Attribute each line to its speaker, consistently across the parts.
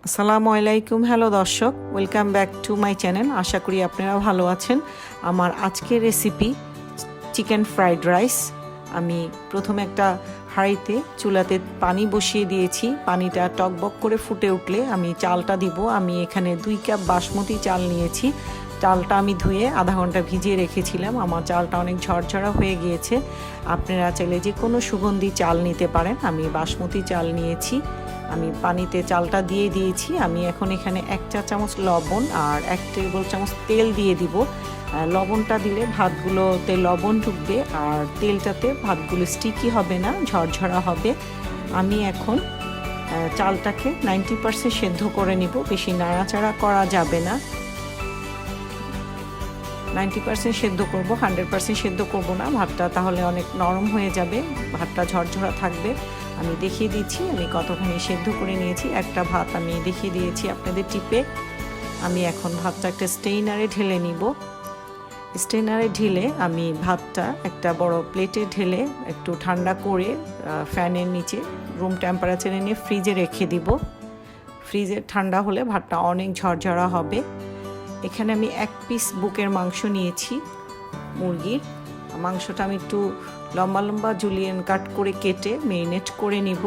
Speaker 1: আসসালামু আলাইকুম। হ্যালো দর্শক, welcome back to my channel. আশা করি আপনারা ভালো আছেন। আমার আজকের রেসিপি চিকেন ফ্রাইড রাইস। আমি প্রথমে একটা হাঁড়িতে চুলাতে পানি বসিয়ে দিয়েছি। পানিটা টকবক করে ফুটে উঠলে আমি চালটা দিব। আমি এখানে 2 কাপ বাসমতি চাল নিয়েছি। চালটা আমি ধুয়ে আধা ঘন্টা ভিজিয়ে রেখেছিলাম। আমার চালটা অনেক ঝরঝরা হয়ে গিয়েছে। আপনারা চাইলে যে কোনো সুগন্ধি চাল নিতে পারেন। আমি বাসমতি চাল নিয়েছি। আমি পানিতে চালটা দিয়ে দিয়েছি। আমি এখন এখানে 1 চা চামচ লবণ আর 1 টেবিল চামচ তেল দিয়ে দিব। লবণটা দিলে ভাতগুলোতে লবণ ঢুকবে আর তেলটাতে ভাতগুলো স্টিকি হবে না, ঝরঝরা হবে। আমি এখন চালটাকে 90% সেদ্ধ করে নিব। বেশি নাড়াচাড়া করা যাবে না। 90% সেদ্ধ করব, 100% সেদ্ধ করব না। ভাতটা তাহলে অনেক নরম হয়ে যাবে, ভাতটা ঝরঝরা থাকবে। আমি দেখিয়ে দিচ্ছি আমি কতখানি সেদ্ধ করে নিয়েছি। একটা ভাত আমি দেখিয়ে দিয়েছি আপনাদের টিপে। আমি এখন ভাতটা একটা স্টেইনারে ঢেলে নিব। স্টেইনারে ঢেলে আমি ভাতটা একটা বড় প্লেটে ঢেলে একটু ঠান্ডা করে ফ্যানের নিচে রুম টেম্পারেচারে নিয়ে ফ্রিজে রেখে দিব। ফ্রিজে ঠান্ডা হলে ভাতটা অনেক ঝরঝরা হবে। এখানে আমি 1 পিস বুকের মাংস নিয়েছি মুরগির। মাংসটা আমি একটু লম্বা লম্বা জুলিয়ান কাট করে কেটে মেরিনেট করে নিব।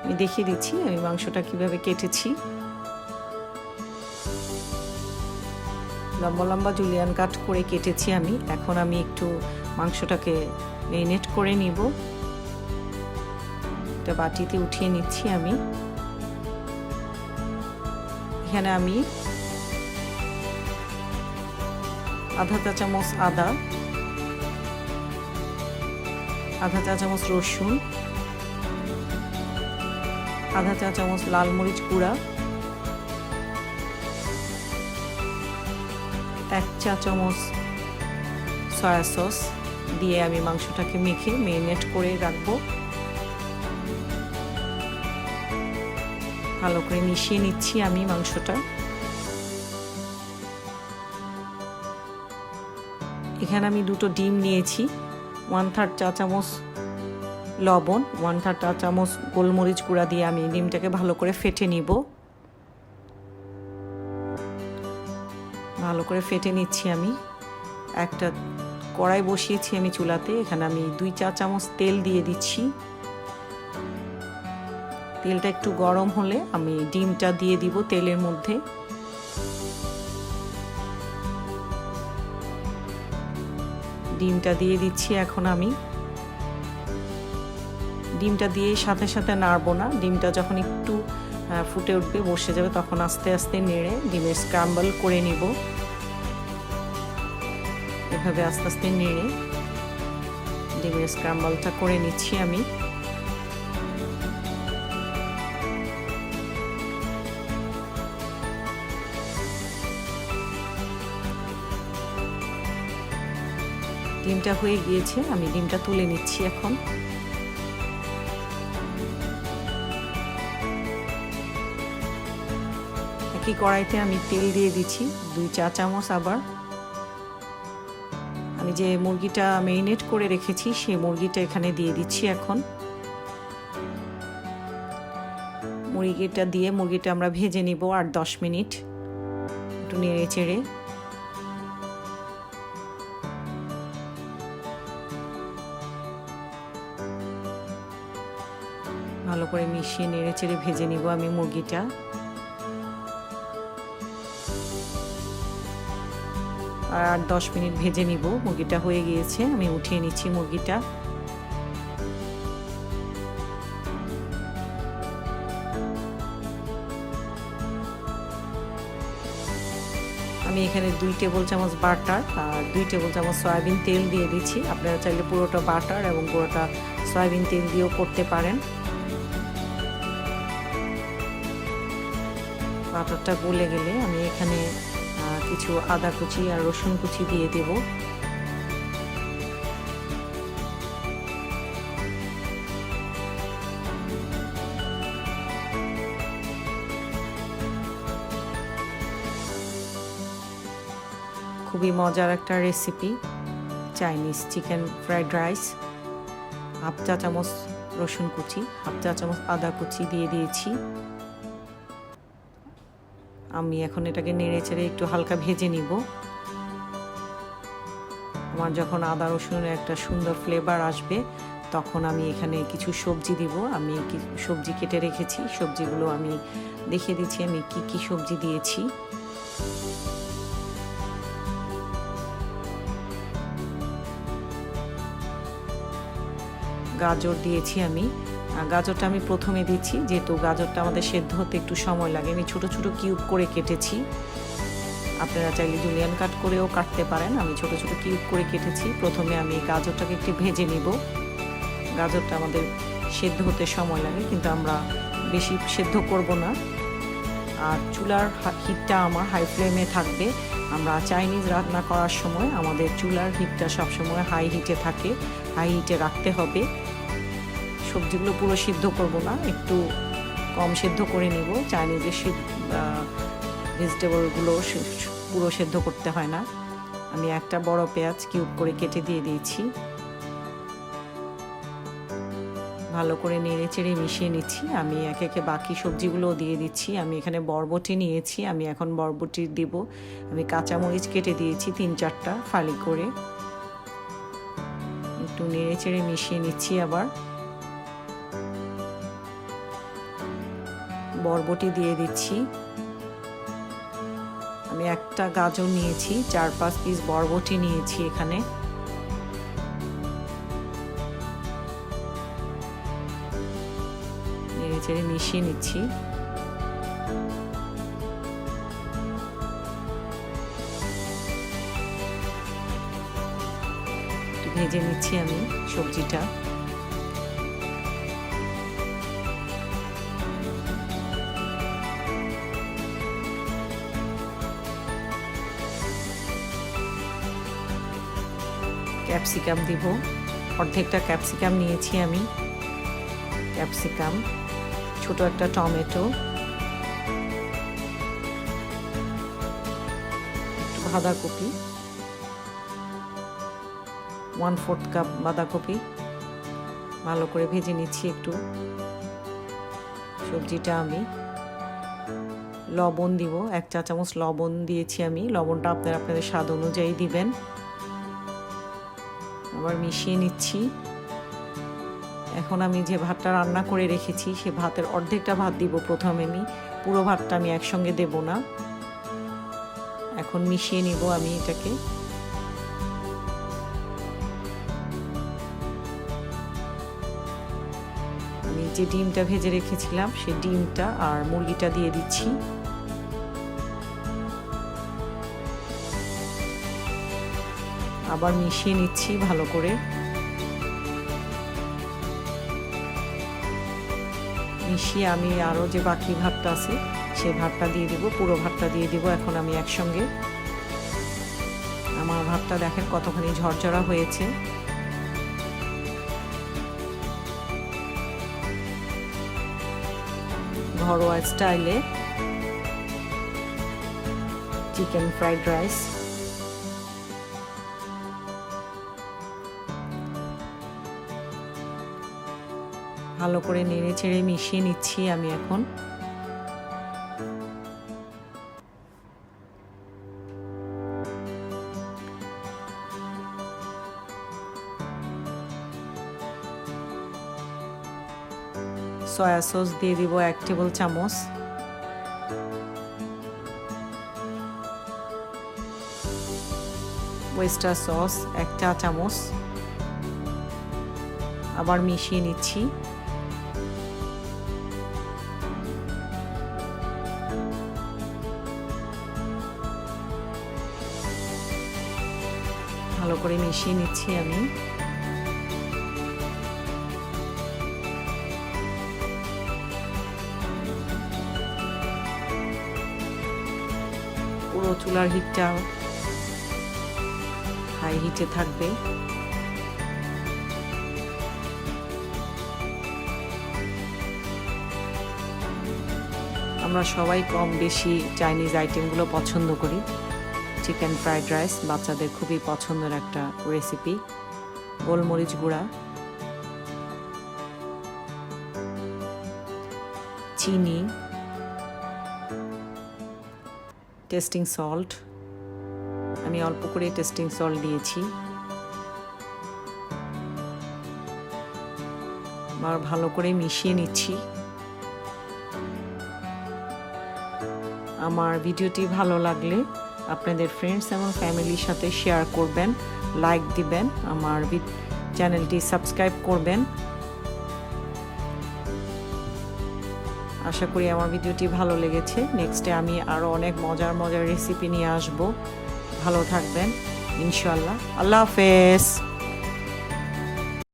Speaker 1: আমি দেখিয়ে দিচ্ছি আমি মাংসটা কিভাবে কেটেছি। লম্বা লম্বা জুলিয়ান কাট করে কেটেছি আমি। এখন আমি একটু মাংসটাকে মেরিনেট করে নিব। একটা বাটিতে উঠিয়ে নিচ্ছি আমি। এখানে আমি আধা চা চামচ আদা, আধা চা চামচ রসুন, আধা চা চামচ লাল মরিচ গুঁড়া, 1 চা চামচ সয়া সস দিয়ে আমি মাংসটাকে মেখে মেরিনেট করে রাখবো। ভালো করে মিশিয়ে নিচ্ছি আমি মাংসটা। এখানে আমি 2টো ডিম নিয়েছি, 1/3 চা চামচ লবণ, 1/3 চা চামচ গোলমরিচ গুঁড়া দিয়ে আমি ডিমটাকে ভালো করে ফেটে নিব। ভালো করে ফেটে নিচ্ছি আমি। একটা কড়াই বসিয়েছি আমি চুলাতে। এখানে আমি 2 চা চামচ তেল দিয়ে দিচ্ছি। তেলটা একটু গরম হলে আমি ডিমটা দিয়ে দিব তেলের মধ্যে। ডিমটা দিয়ে দিচ্ছি এখন আমি। ডিমটা দিয়ে সাথে সাথে নাড়বো না। ডিমটা যখন একটু ফুটে উঠবে, বসে যাবে, তখন আস্তে আস্তে নেড়ে ডিমের স্ক্র্যাম্বল করে নিব। এভাবে আস্তে আস্তে নেড়ে ডিমের স্ক্র্যাম্বলটা করে নিচ্ছি আমি। ডিমটা হয়ে গিয়েছে, আমি ডিমটা তুলে নিচ্ছি এখন। একই কড়াইতে আমি তেল দিয়ে দিচ্ছি 2 চা চামচ। আবার আমি যে মুরগিটা মেরিনেট করে রেখেছি সেই মুরগিটা এখানে দিয়ে দিচ্ছি এখন। মুরগিটা দিয়ে মুরগিটা আমরা ভেজে নিব 8-10 মিনিট, একটু নেড়ে চেড়ে। ভালো করে মিশিয়ে নেড়ে চেড়ে ভেজে নিব আমি মুরগিটা। আর 10 মিনিট ভেজে নিব। মুরগিটা হয়ে গিয়েছে, আমি উঠিয়ে নিচ্ছি মুরগিটা। আমি এখানে 2 টেবিল চামচ বাটার আর 2 টেবিল চামচ সয়াবিন তেল দিয়ে দিচ্ছি। আপনারা চাইলে পুরোটা বাটার এবং পুরোটা সয়াবিন তেল দিয়েও করতে পারেন। বাটারটা গলে গেলে আমি এখানে কিছু আদা কুচি আর রসুন কুচি দিয়ে দেব। খুবই মজার একটা recipe, Chinese chicken fried rice. 1/2 চা চামচ রসুন কুচি, 1/2 চা চামচ আদা কুচি দিয়ে দিয়েছি। আমি এখন এটাকে নেড়ে চেড়ে একটু হালকা ভেজে নিব। আমার যখন আদা রসুনের একটা সুন্দর ফ্লেভার আসবে তখন আমি এখানে কিছু সবজি দিব। আমি সবজি কেটে রেখেছি, সবজিগুলো আমি দেখিয়ে দিচ্ছি আমি কি কি সবজি দিয়েছি। গাজর দিয়েছি আমি, গাজরটা আমি প্রথমে দিচ্ছি যেহেতু গাজরটা আমাদের সেদ্ধ হতে একটু সময় লাগে। আমি ছোট ছোট কিউব করে কেটেছি, আপনারা চাইলে জুলিয়ান কাট করেও কাটতে পারেন। আমি ছোট ছোট কিউব করে কেটেছি। প্রথমে আমি গাজরটাকে একটু ভেজে নিব। গাজরটা আমাদের সেদ্ধ হতে সময় লাগে, কিন্তু আমরা বেশি সেদ্ধ করব না। আর চুলার হিটটা আমার হাই ফ্লেমে থাকবে। আমরা চাইনিজ রান্না করার সময় আমাদের চুলার হিটটা সবসময় হাই হিটে থাকে, হাই হিটে রাখতে হবে। সবজিগুলো পুরো সিদ্ধ করব না, একটু কম সেদ্ধ করে নিব। চাইনিজের ভেজিটেবলগুলো পুরো সেদ্ধ করতে হয় না। আমি একটা বড় পেঁয়াজ কিউব করে কেটে দিয়ে দিয়েছি। ভালো করে নেড়ে চেড়ে মিশিয়ে নিচ্ছি। আমি একে একে বাকি সবজিগুলোও দিয়ে দিচ্ছি। আমি এখানে বরবটি নিয়েছি, আমি এখন বরবটি দিব। আমি কাঁচামরিচ কেটে দিয়েছি 3-4টা ফালি করে। একটু নেড়ে চেড়ে মিশিয়ে নিচ্ছি। আবার বরবটি দিয়ে দিচ্ছি। আমি একটা গাজর নিয়েছি, 4-5 পিস বরবটি নিয়েছি এখানে। নেড়ে চেড়ে মিশিয়ে নিচ্ছি। একটু ভেজে নিচ্ছি আমি সবজিটা। ক্যাপসিকাম দিব, অর্ধেকটা ক্যাপসিকাম নিয়েছি আমি। ক্যাপসিকাম, ছোট একটা টমেটো, একটু বাঁধাকপি, 1/4 কাপ বাঁধাকপি। ভালো করে ভেজে নিচ্ছি একটু সবজিটা। আমি লবণ দিব, 1 চা চামচ লবণ দিয়েছি আমি। লবণটা আপনাদের স্বাদ অনুযায়ী দিবেন। আবার মিশিয়ে নিচ্ছি। এখন আমি যে ভাতটা রান্না করে রেখেছি সে ভাতের অর্ধেকটা ভাত দিব প্রথমে। আমি পুরো ভাতটা আমি একসঙ্গে দেব না। এখন মিশিয়ে নিব আমি এটাকে। আমি যে ডিমটা ভেজে রেখেছিলাম সেই ডিমটা আর মুরগিটা দিয়ে দিচ্ছি। আবার মিশিয়ে নিচ্ছি ভালো করে। মিশিয়ে আমি আরও যে বাকি ভাতটা আছে সেই ভাতটা দিয়ে দিব, পুরো ভাতটা দিয়ে দিব এখন আমি একসঙ্গে। আমার ভাতটা দেখেন কতখানি ঝরঝরা হয়েছে। ঘরোয়া স্টাইলে চিকেন ফ্রাইড রাইস। ভালো করে নেড়ে চেড়ে মিশিয়ে নিচ্ছি আমি এখন। সয়া সস দিয়ে দিব 1 টেবিল চামচ। ওয়েস্টার সস 1 চা চামচ। আবার মিশিয়ে নিচ্ছি। ভালো করে মিশিয়ে নিচ্ছি আমি। পুরো চুলার হিটটা হাই হিটে থাকবে। আমরা সবাই কম বেশি চাইনিজ আইটেমগুলো পছন্দ করি। চিকেন ফ্রাইড রাইস বাচ্চাদের খুবই পছন্দের একটা রেসিপি। গোলমরিচ গুঁড়া, চিনি, টেস্টিং সল্ট, আমি অল্প করে টেস্টিং সল্ট দিয়েছি। আর ভালো করে মিশিয়ে নিচ্ছি। আমার ভিডিওটি ভালো লাগলে আপনাদের ফ্রেন্ডস এবং ফ্যামিলির সাথে শেয়ার করবেন, লাইক দিবেন, আমার চ্যানেলটি সাবস্ক্রাইব করবেন। আশা করি আমার ভিডিওটি ভালো লেগেছে। নেক্সটে আমি আরও অনেক মজার মজার রেসিপি নিয়ে আসব। ভালো থাকবেন ইনশাআল্লাহ। আল্লাহ হাফেজ।